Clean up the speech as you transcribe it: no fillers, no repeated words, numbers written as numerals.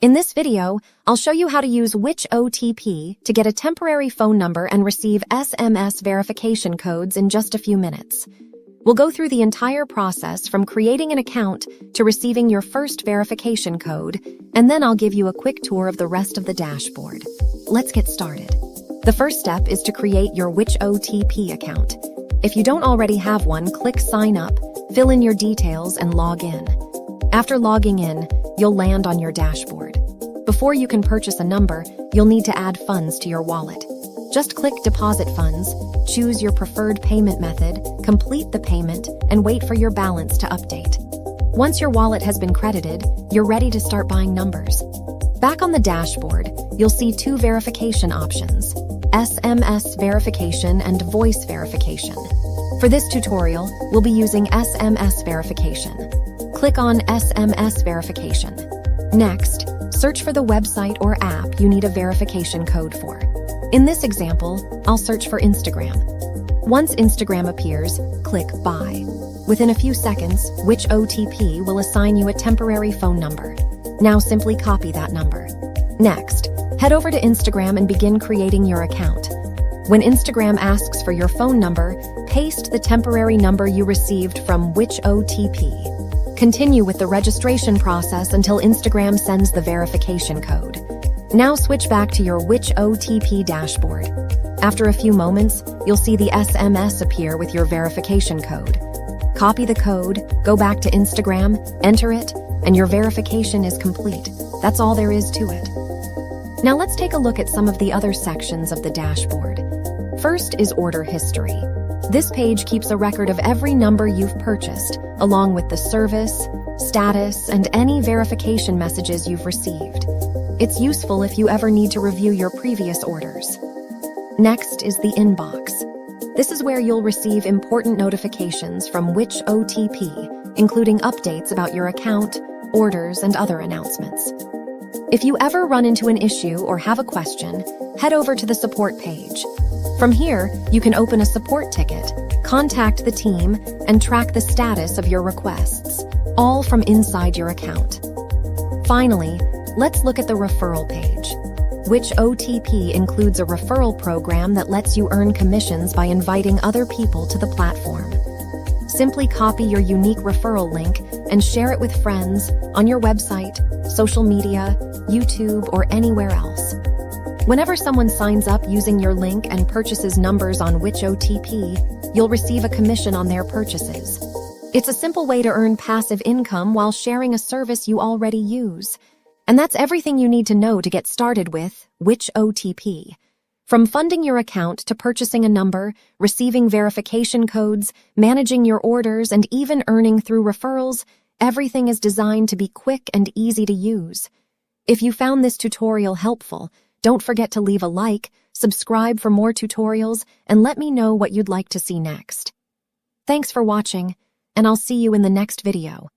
In this video, I'll show you how to use WhichOTP to get a temporary phone number and receive SMS verification codes in just a few minutes. We'll go through the entire process from creating an account to receiving your first verification code, and then I'll give you a quick tour of the rest of the dashboard. Let's get started. The first step is to create your WhichOTP account. If you don't already have one, click Sign Up, fill in your details, and log in. After logging in, you'll land on your dashboard. Before you can purchase a number, you'll need to add funds to your wallet. Just click Deposit Funds, choose your preferred payment method, complete the payment, and wait for your balance to update. Once your wallet has been credited, you're ready to start buying numbers. Back on the dashboard, you'll see two verification options: SMS verification and voice verification. For this tutorial, we'll be using SMS verification. Click on SMS verification. Next, search for the website or app you need a verification code for. In this example, I'll search for Instagram. Once Instagram appears, click Buy. Within a few seconds, WhichOTP will assign you a temporary phone number. Now simply copy that number. Next, head over to Instagram and begin creating your account. When Instagram asks for your phone number, paste the temporary number you received from WhichOTP. Continue with the registration process until Instagram sends the verification code. Now switch back to your WhichOTP dashboard. After a few moments, you'll see the SMS appear with your verification code. Copy the code, go back to Instagram, enter it, and your verification is complete. That's all there is to it. Now let's take a look at some of the other sections of the dashboard. First is Order History. This page keeps a record of every number you've purchased, along with the service, status, and any verification messages you've received. It's useful if you ever need to review your previous orders. Next is the Inbox. This is where you'll receive important notifications from WhichOTP, including updates about your account, orders, and other announcements. If you ever run into an issue or have a question, head over to the support page. From here, you can open a support ticket, contact the team, and track the status of your requests, all from inside your account. Finally, let's look at the referral page. WhichOTP includes a referral program that lets you earn commissions by inviting other people to the platform. Simply copy your unique referral link and share it with friends on your website, social media, YouTube, or anywhere else. Whenever someone signs up using your link and purchases numbers on WhichOTP, you'll receive a commission on their purchases. It's a simple way to earn passive income while sharing a service you already use. And that's everything you need to know to get started with WhichOTP. From funding your account to purchasing a number, receiving verification codes, managing your orders, and even earning through referrals, everything is designed to be quick and easy to use. If you found this tutorial helpful, don't forget to leave a like, subscribe for more tutorials, and let me know what you'd like to see next. Thanks for watching, and I'll see you in the next video.